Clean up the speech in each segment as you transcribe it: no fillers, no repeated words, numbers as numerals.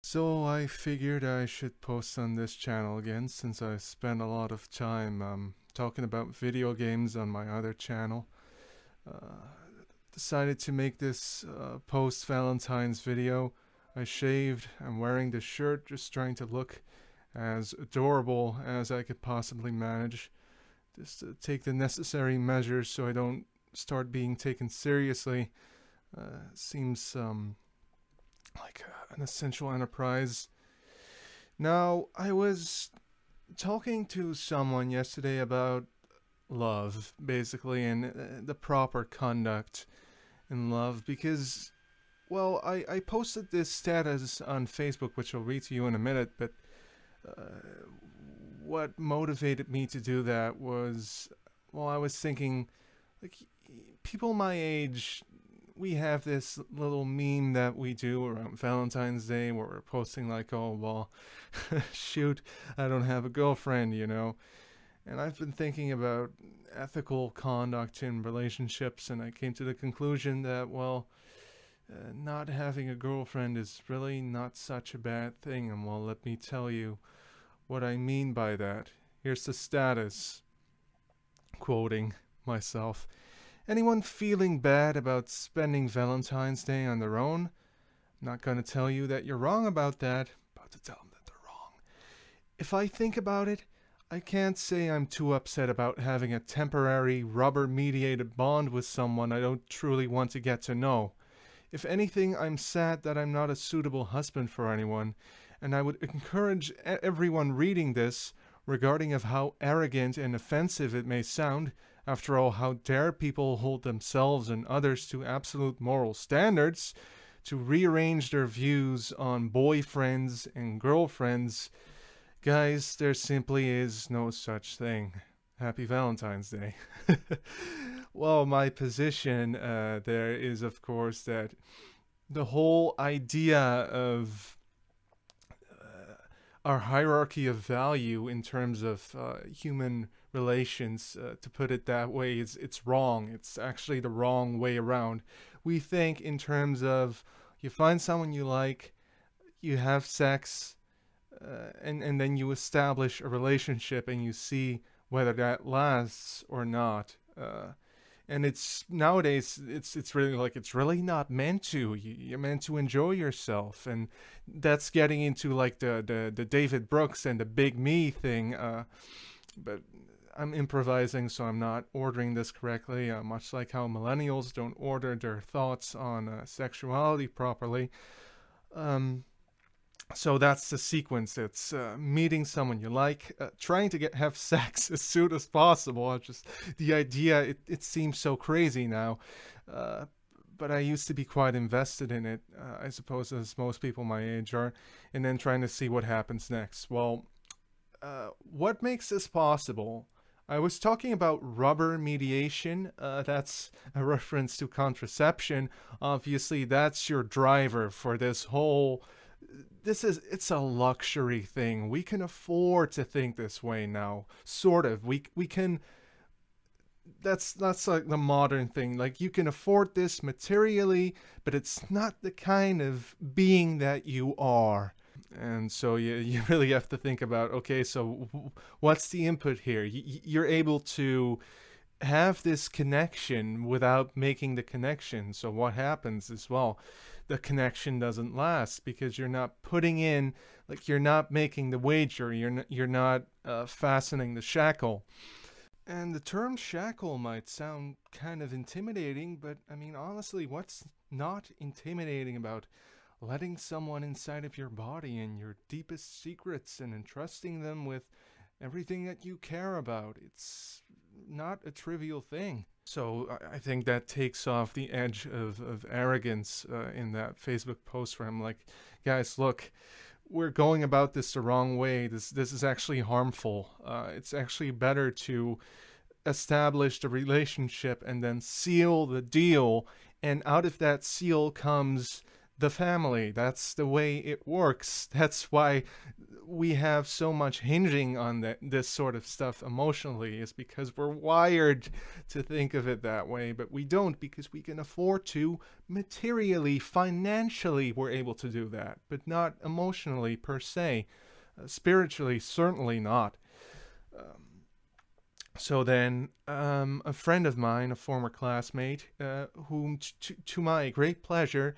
So I figured I should post on this channel again since I spent a lot of time talking about video games on my other channel. Uh, Decided to make this post-Valentine's video. I shaved, I'm wearing this shirt, just trying to look as adorable as I could possibly manage. Just to take the necessary measures so I don't start being taken seriously. Seems like an essential enterprise. Now, I was talking to someone yesterday about love, basically, and the proper conduct in love because, well, I posted this status on Facebook, which I'll read to you in a minute, but uh, what motivated me to do that was, well, I was thinking, like, people my age, we have this little meme that we do around Valentine's Day where we're posting like, oh, well, shoot, I don't have a girlfriend, you know. And I've been thinking about ethical conduct in relationships, and I came to the conclusion that, well, not having a girlfriend is really not such a bad thing. And well, let me tell you what I mean by that. Here's the status, quoting myself. Anyone feeling bad about spending Valentine's Day on their own? I'm not going to tell you that you're wrong about that. I'm about to tell them that they're wrong. If I think about it, I can't say I'm too upset about having a temporary rubber-mediated bond with someone I don't truly want to get to know. If anything, I'm sad that I'm not a suitable husband for anyone, and I would encourage everyone reading this, regarding of how arrogant and offensive it may sound. After all, how dare people hold themselves and others to absolute moral standards, to rearrange their views on boyfriends and girlfriends. Guys, there simply is no such thing. Happy Valentine's Day. Well, my position there is, of course, that the whole idea of our hierarchy of value in terms of human relations, to put it that way, it's wrong. It's actually the wrong way around. We think in terms of you find someone you like, you have sex, and then you establish a relationship and you see whether that lasts or not. And it's nowadays it's really like it's really not meant to. You're meant to enjoy yourself, and that's getting into like the David Brooks and the big me thing. But I'm improvising, so I'm not ordering this correctly. Much like how millennials don't order their thoughts on sexuality properly. Um, so that's the sequence. It's meeting someone you like, trying to have sex as soon as possible. Just the idea, it seems so crazy now. Uh, but I used to be quite invested in it, I suppose, as most people my age are, and then trying to see what happens next. Well, what makes this possible? I was talking about rubber mediation. That's a reference to contraception. Obviously, that's your driver for this whole. It's a luxury thing. We can afford to think this way now. Sort of. We can. That's like the modern thing. Like you can afford this materially, but it's not the kind of being that you are. And so you really have to think about, okay, so what's the input here? You're able to have this connection without making the connection. So what happens as well? The connection doesn't last because you're not putting in, like you're not making the wager. You're not fastening the shackle. And the term shackle might sound kind of intimidating, but I mean, honestly, what's not intimidating about letting someone inside of your body and your deepest secrets and entrusting them with everything that you care about? It's not a trivial thing. So I think that takes off the edge of arrogance in that Facebook post where I'm like, guys, look, we're going about this the wrong way. This is actually harmful. It's actually better to establish the relationship and then seal the deal. And out of that seal comes the family. That's the way it works. That's why we have so much hinging on this sort of stuff emotionally is because we're wired to think of it that way, but we don't because we can afford to materially, financially, we're able to do that, but not emotionally per se. Spiritually, certainly not. So then, a friend of mine, a former classmate, whom, to my great pleasure,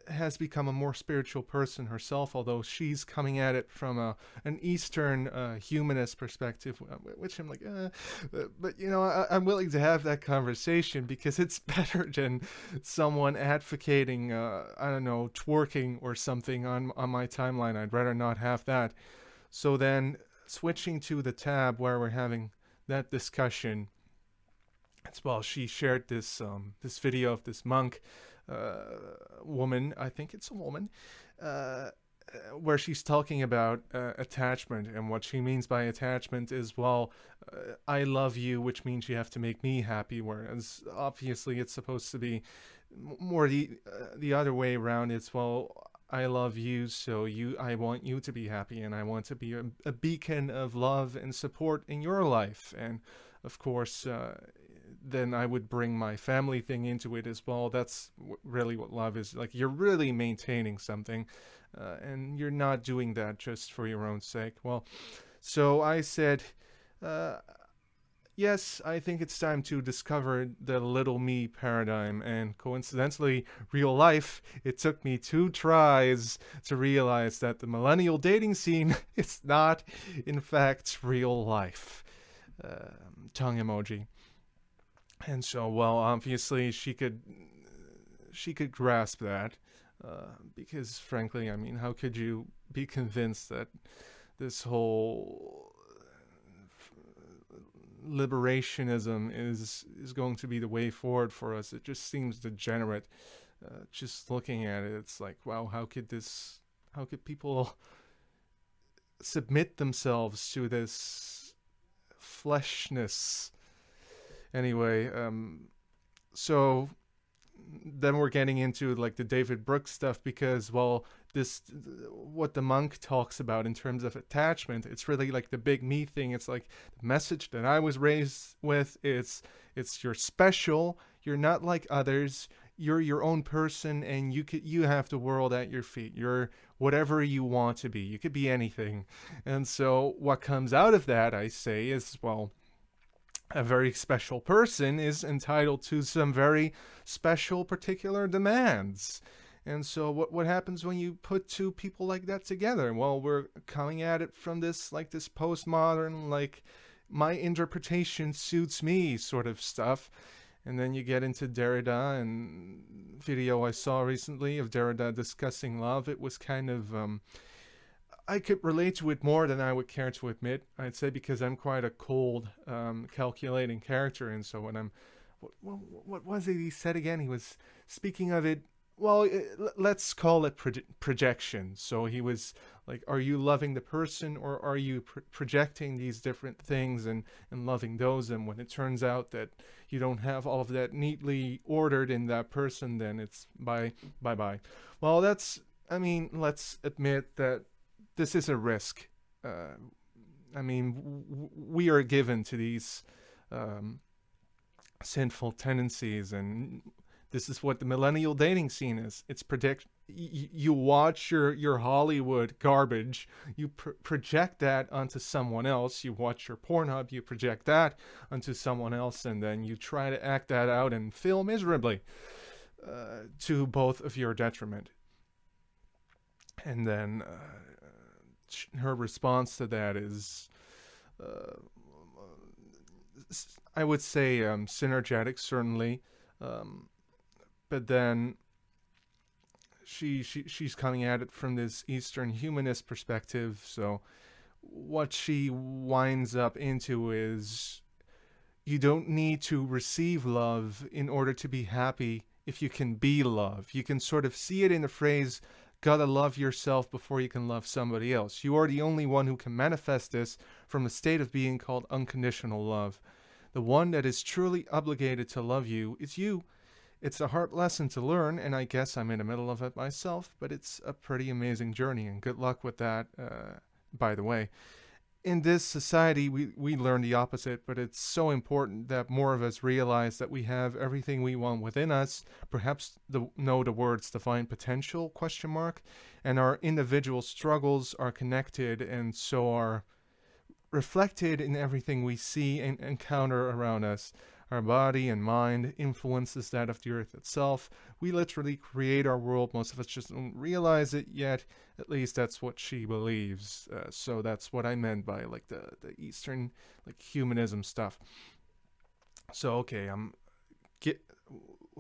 has become a more spiritual person herself, although she's coming at it from an Eastern humanist perspective, which I'm like, but you know, I'm willing to have that conversation because it's better than someone advocating, I don't know, twerking or something on my timeline. I'd rather not have that. So then, switching to the tab where we're having that discussion, it's well, she shared this video of this monk woman, I think it's a woman, where she's talking about attachment, and what she means by attachment is, well, I love you, which means you have to make me happy, whereas obviously it's supposed to be more the other way around. It's, well, I love you, so I want you to be happy, and I want to be a beacon of love and support in your life. And of course, then I would bring my family thing into it as well. That's really what love is. Like, you're really maintaining something, and you're not doing that just for your own sake. Well, so I said, yes, I think it's time to discover the little me paradigm. And coincidentally, real life, it took me 2 tries to realize that the millennial dating scene is not, in fact, real life. Tongue emoji. And so, well, obviously she could grasp that, because frankly, I mean, how could you be convinced that this whole liberationism is going to be the way forward for us? It just seems degenerate. Just looking at it, it's like, wow, how could people submit themselves to this fleshness? Anyway, so then we're getting into like the David Brooks stuff because, well, what the monk talks about in terms of attachment, it's really like the big me thing. It's like the message that I was raised with. It's you're special. You're not like others. You're your own person, and you have the world at your feet. You're whatever you want to be. You could be anything. And so what comes out of that, I say, is, well, a very special person is entitled to some very special particular demands. And so what happens when you put 2 people like that together? Well, we're coming at it from this postmodern, like, my interpretation suits me sort of stuff. And then you get into Derrida, and video I saw recently of Derrida discussing love. It was kind of, I could relate to it more than I would care to admit, I'd say, because I'm quite a cold, calculating character. And so when what was it he said again? He was speaking of it, well, let's call it projection. So he was like, are you loving the person, or are you projecting these different things and loving those? And when it turns out that you don't have all of that neatly ordered in that person, then it's bye. Well, I mean, let's admit that this is a risk. I mean, we are given to these sinful tendencies, and this is what the millennial dating scene is. It's you watch your Hollywood garbage, you project that onto someone else. You watch your Pornhub, you project that onto someone else, and then you try to act that out and fail miserably, to both of your detriment. And then her response to that is, I would say, synergetic, certainly, but then she's coming at it from this Eastern humanist perspective. So what she winds up into is, you don't need to receive love in order to be happy if you can be love. You can sort of see it in the phrase, gotta love yourself before you can love somebody else. You are the only one who can manifest this from a state of being called unconditional love. The one that is truly obligated to love you is you. It's a hard lesson to learn, and I guess I'm in the middle of it myself, but it's a pretty amazing journey, and good luck with that, by the way. In this society, we learn the opposite, but it's so important that more of us realize that we have everything we want within us, perhaps know the words divine potential, question mark, and our individual struggles are connected and so are reflected in everything we see and encounter around us. Our body and mind influences that of the earth itself. We literally create our world. Most of us just don't realize it yet. At least that's what she believes. So that's what I meant by like the Eastern like humanism stuff. So okay, get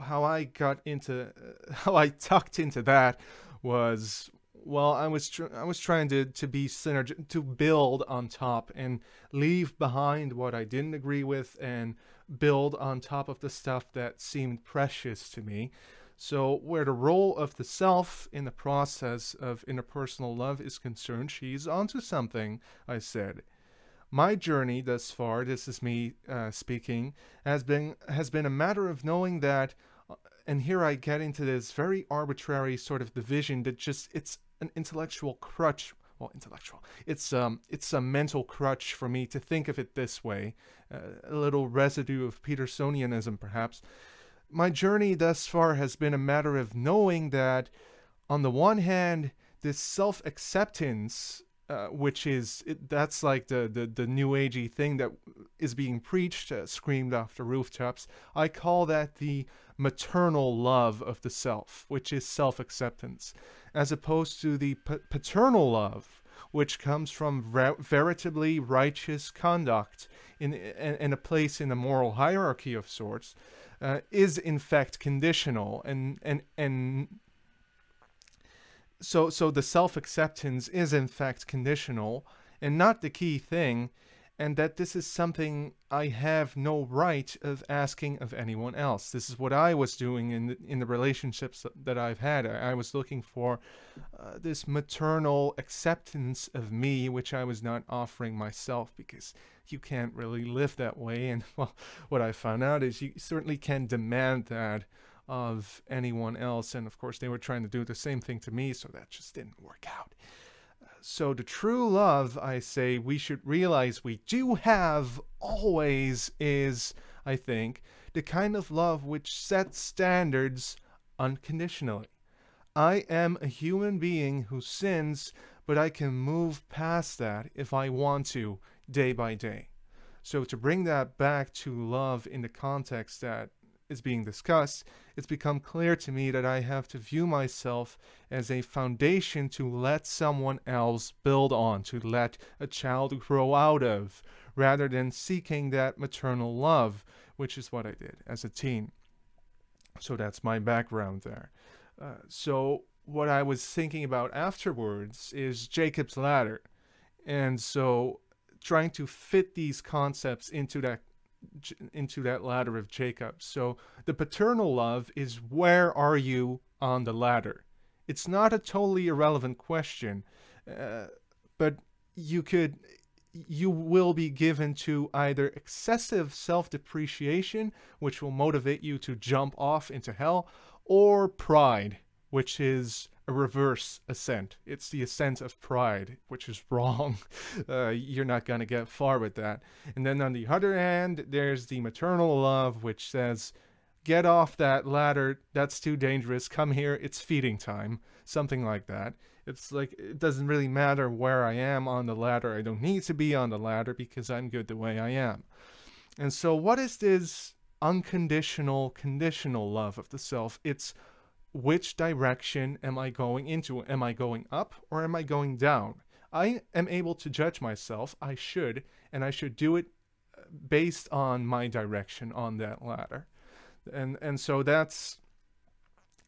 how I got into how I tucked into that was, well, I was trying to be synergy, to build on top and leave behind what I didn't agree with and build on top of the stuff that seemed precious to me. So where the role of the self in the process of interpersonal love is concerned, she's onto something, I said. My journey thus far, this is me speaking, has been a matter of knowing that, and here I get into this very arbitrary sort of division that just, it's an intellectual crutch. Well, intellectual. It's a mental crutch for me to think of it this way. A little residue of Petersonianism, perhaps. My journey thus far has been a matter of knowing that, on the one hand, this self-acceptance, which is, that's like the new agey thing that is being preached, screamed off the rooftops. I call that the maternal love of the self, which is self-acceptance, as opposed to the paternal love, which comes from veritably righteous conduct in a place in a moral hierarchy of sorts, is in fact conditional, and so the self-acceptance is in fact conditional and not the key thing, and that this is something I have no right of asking of anyone else. This is what I was doing in the relationships that I've had. I was looking for this maternal acceptance of me, which I was not offering myself, because you can't really live that way. And well, what I found out is you certainly can't demand that of anyone else. And of course, they were trying to do the same thing to me, so that just didn't work out. So the true love, I say, we should realize we do have always is, I think, the kind of love which sets standards unconditionally. I am a human being who sins, but I can move past that if I want to, day by day. So to bring that back to love in the context that is being discussed, it's become clear to me that I have to view myself as a foundation to let someone else build on, to let a child grow out of, rather than seeking that maternal love, which is what I did as a teen. So that's my background there. So what I was thinking about afterwards is Jacob's ladder. And so trying to fit these concepts into that ladder of Jacob. So the paternal love is, where are you on the ladder? It's not a totally irrelevant question, but you will be given to either excessive self-depreciation, which will motivate you to jump off into hell, or pride, which is a reverse ascent. It's the ascent of pride, which is wrong. You're not going to get far with that. And then on the other hand, there's the maternal love, which says, get off that ladder, that's too dangerous, come here, it's feeding time. Something like that. It's like, it doesn't really matter where I am on the ladder. I don't need to be on the ladder because I'm good the way I am. And so what is this unconditional, conditional love of the self? It's, which direction am I going into? Am I going up or am I going down? I am able to judge myself. I should, and I should do it based on my direction on that ladder. And so that's,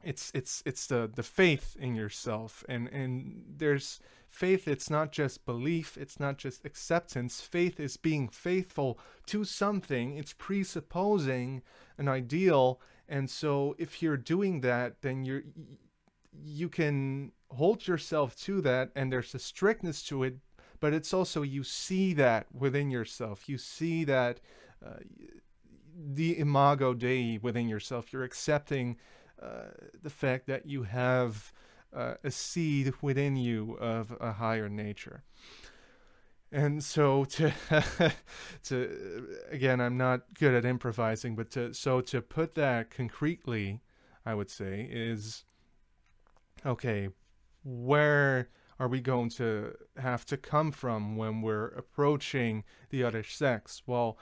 it's the faith in yourself, and there's faith. It's not just belief, it's not just acceptance. Faith is being faithful to something. It's presupposing an ideal. And so if you're doing that, then you can hold yourself to that, and there's a strictness to it, but it's also, you see that within yourself. You see that the imago Dei within yourself. You're accepting the fact that you have a seed within you of a higher nature. And so to to again, I'm not good at improvising, but to put that concretely, I would say is okay. Where are we going to have to come from when we're approaching the other sex? Well,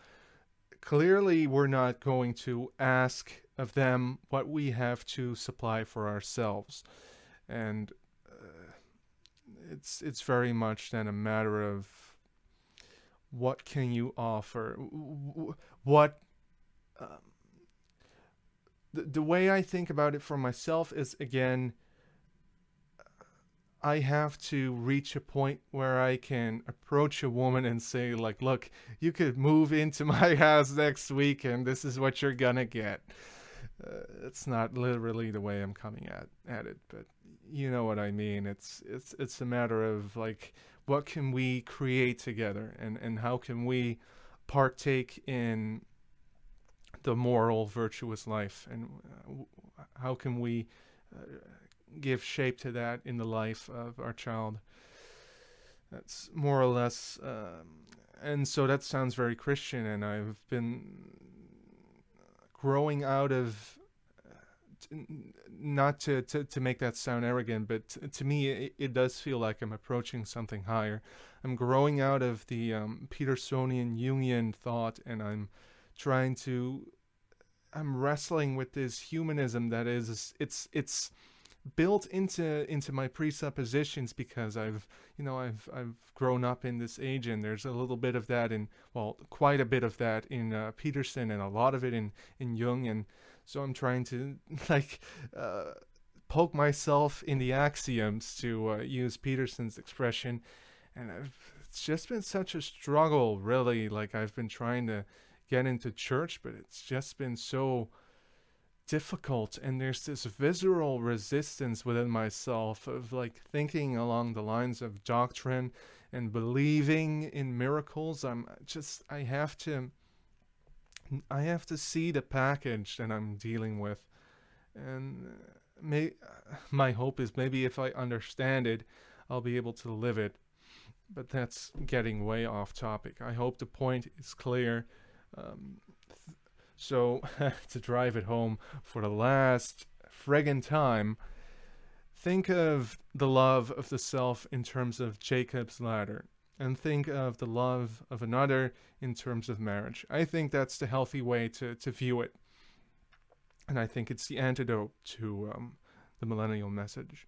clearly we're not going to ask of them what we have to supply for ourselves, and it's very much then a matter of what can you offer, what um, the way I think about it for myself is, again, I have to reach a point where I can approach a woman and say, like, look, you could move into my house next week and this is what you're gonna get. It's not literally the way I'm coming at it, but you know what I mean. It's a matter of, like, what can we create together, and how can we partake in the moral, virtuous life, and how can we uh, give shape to that in the life of our child. That's more or less, and so that sounds very Christian, and I've been growing out of, not to make that sound arrogant, but to me it does feel like I'm approaching something higher. I'm growing out of the Petersonian Jungian thought, and I'm wrestling with this humanism that is, it's built into my presuppositions, because I've grown up in this age, and there's a little bit of that in, well, quite a bit of that in Peterson, and a lot of it in Jung, and so I'm trying to like poke myself in the axioms, to use Peterson's expression, and it's just been such a struggle, really. Like, I've been trying to get into church, but it's just been so difficult, and there's this visceral resistance within myself of, like, thinking along the lines of doctrine and believing in miracles. I have to see the package that I'm dealing with, and my hope is maybe if I understand it, I'll be able to live it. But that's getting way off topic. I hope the point is clear. So, to drive it home for the last friggin' time, think of the love of the self in terms of Jacob's ladder, and think of the love of another in terms of marriage. I think that's the healthy way to view it. And I think it's the antidote to the millennial message.